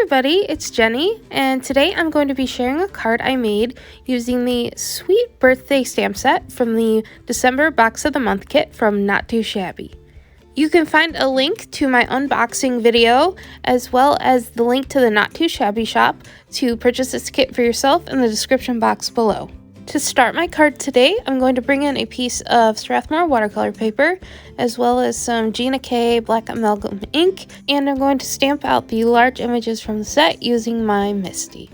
everybody, it's Jenny, and today I'm going to be sharing a card I made using the Sweet Birthday stamp set from the December Box of the Month kit from Not Too Shabby. You can find a link to my unboxing video as well as the link to the Not Too Shabby shop to purchase this kit for yourself in the description box below. To start my card today, I'm going to bring in a piece of Strathmore watercolor paper, as well as some Gina K black amalgam ink, and I'm going to stamp out the large images from the set using my Misty.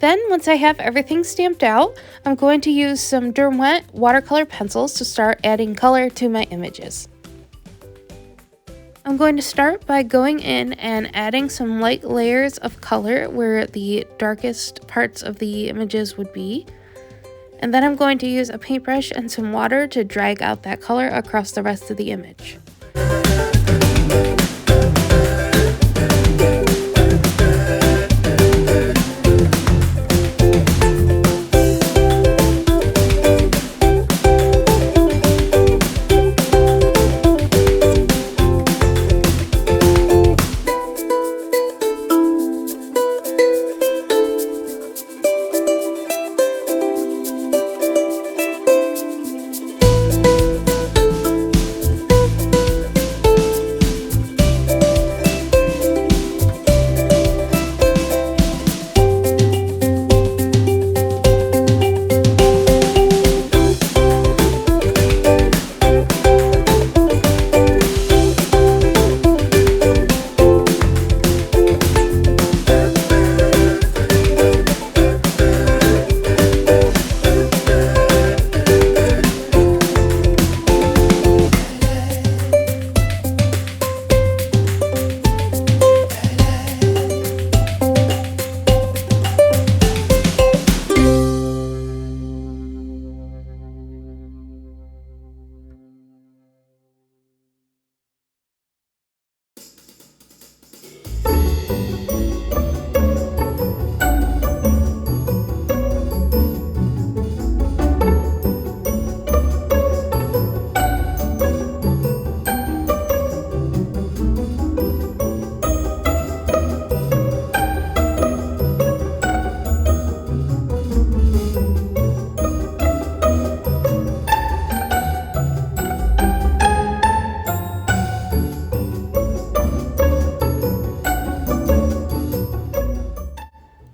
Then, once I have everything stamped out, I'm going to use some Derwent watercolor pencils to start adding color to my images. I'm going to start by going in and adding some light layers of color where the darkest parts of the images would be. And then I'm going to use a paintbrush and some water to drag out that color across the rest of the image.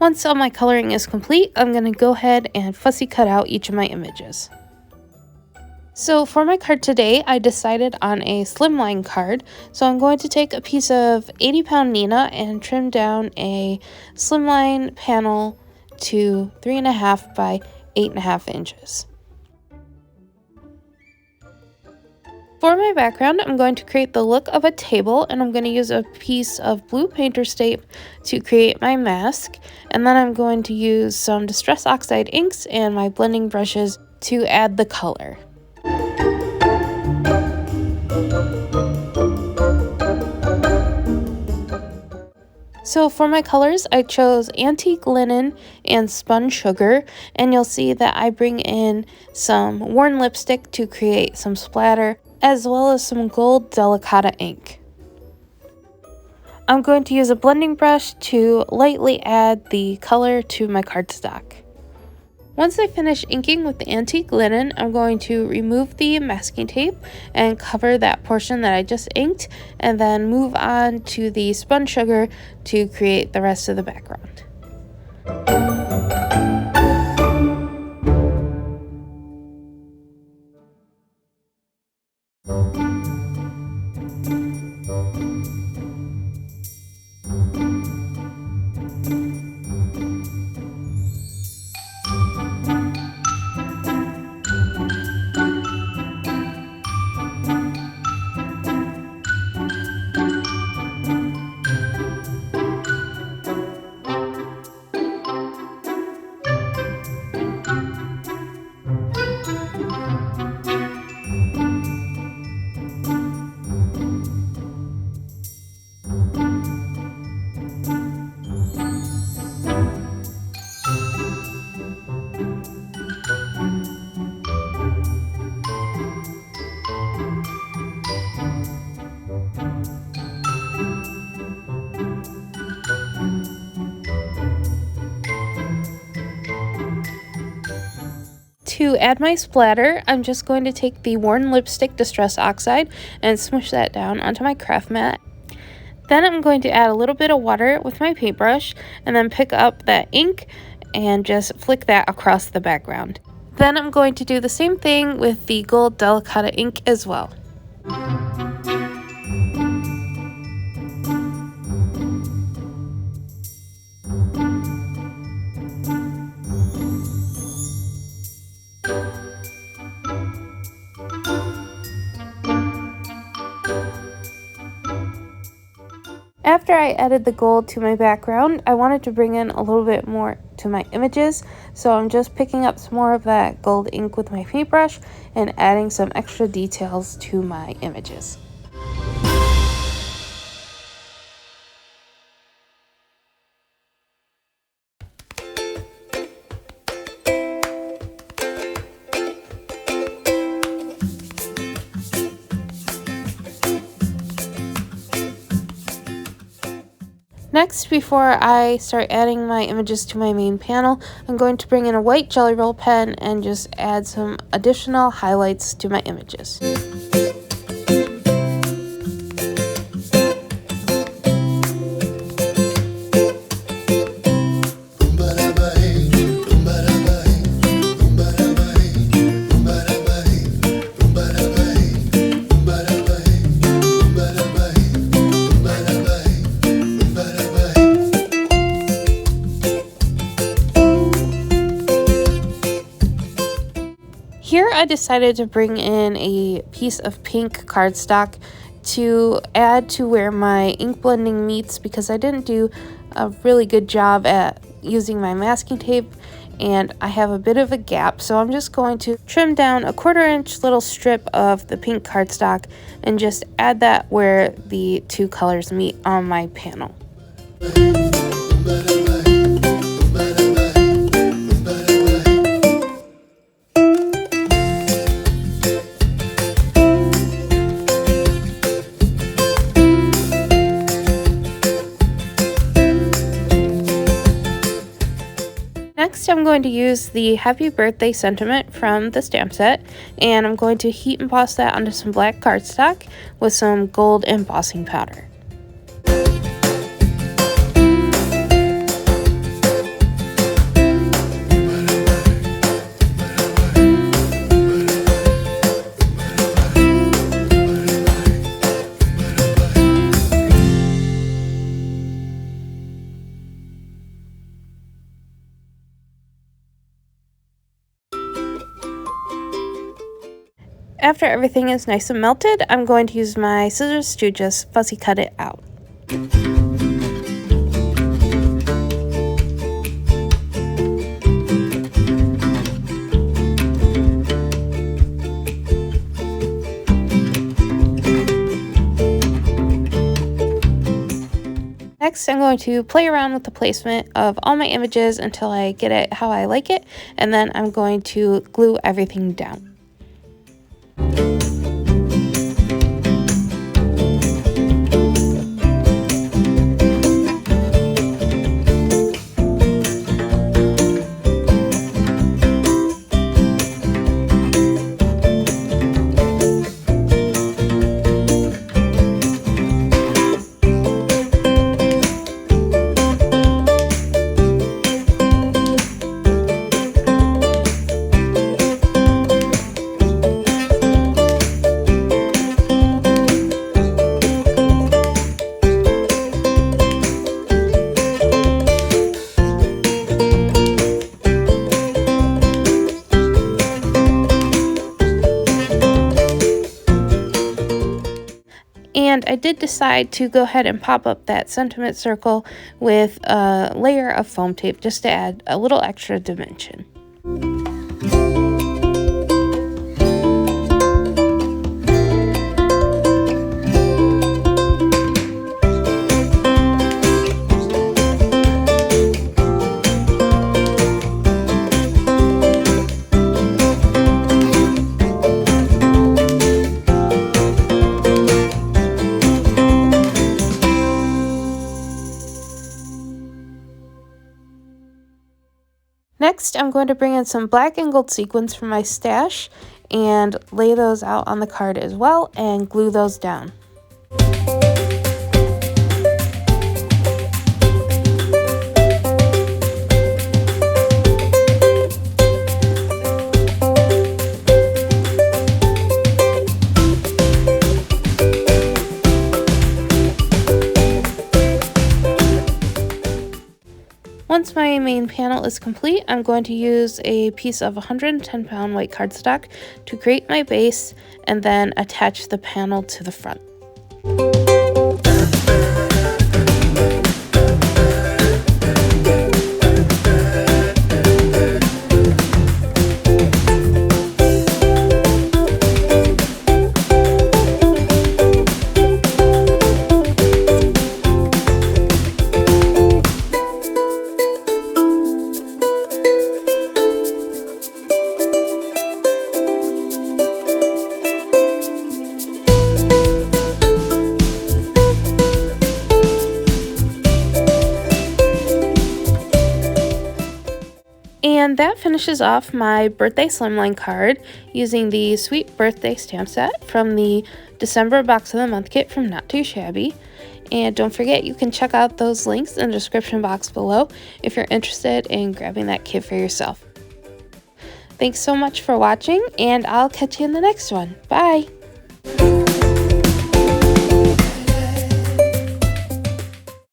Once all my coloring is complete, I'm going to go ahead and fussy cut out each of my images. So for my card today, I decided on a Slimline card. So I'm going to take a piece of 80-pound Neenah and trim down a Slimline panel to 3.5 by 8.5 inches. For my background, I'm going to create the look of a table, and I'm going to use a piece of blue painter's tape to create my mask, and then I'm going to use some Distress Oxide inks and my blending brushes to add the color. So for my colors, I chose antique linen and spun sugar, and you'll see that I bring in some worn lipstick to create some splatter, as well as some gold delicata ink. I'm going to use a blending brush to lightly add the color to my cardstock. Once I finish inking with the antique linen, I'm going to remove the masking tape and cover that portion that I just inked, and then move on to the spun sugar to create the rest of the background. To add my splatter, I'm just going to take the worn lipstick Distress Oxide and smush that down onto my craft mat. Then I'm going to add a little bit of water with my paintbrush and then pick up that ink and just flick that across the background. Then I'm going to do the same thing with the gold delicata ink as well. After I added the gold to my background, I wanted to bring in a little bit more to my images, so I'm just picking up some more of that gold ink with my paintbrush and adding some extra details to my images. Next, before I start adding my images to my main panel, I'm going to bring in a white Jelly Roll pen and just add some additional highlights to my images. Here I decided to bring in a piece of pink cardstock to add to where my ink blending meets, because I didn't do a really good job at using my masking tape and I have a bit of a gap, so I'm just going to trim down a 1/4 inch little strip of the pink cardstock and just add that where the two colors meet on my panel. Next, I'm going to use the Happy Birthday sentiment from the stamp set, and I'm going to heat emboss that onto some black cardstock with some gold embossing powder. After everything is nice and melted, I'm going to use my scissors to just fussy cut it out. Next, I'm going to play around with the placement of all my images until I get it how I like it, and then I'm going to glue everything down. And I did decide to go ahead and pop up that sentiment circle with a layer of foam tape just to add a little extra dimension. Next, I'm going to bring in some black and gold sequins from my stash and lay those out on the card as well and glue those down. Once my main panel is complete, I'm going to use a piece of 110-pound white cardstock to create my base and then attach the panel to the front. And that finishes off my birthday Slimline card using the Sweet Birthday stamp set from the December Box of the Month kit from Not Too Shabby. And don't forget, you can check out those links in the description box below if you're interested in grabbing that kit for yourself. Thanks so much for watching, and I'll catch you in the next one. Bye!